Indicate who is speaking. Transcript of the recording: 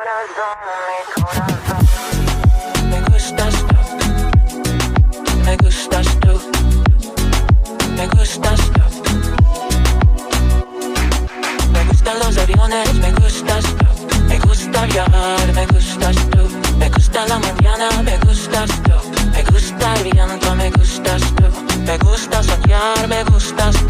Speaker 1: corazón, mi corazón. Me gustas tú, me gustas tú, me gustas tú. Me gustan los aviones, me gustas tú. Me gusta viajar, me gustas tú. Me gusta la mañana, me gustas tú. Me gusta el viento, me gustas tú. Me gusta soñar, me gustas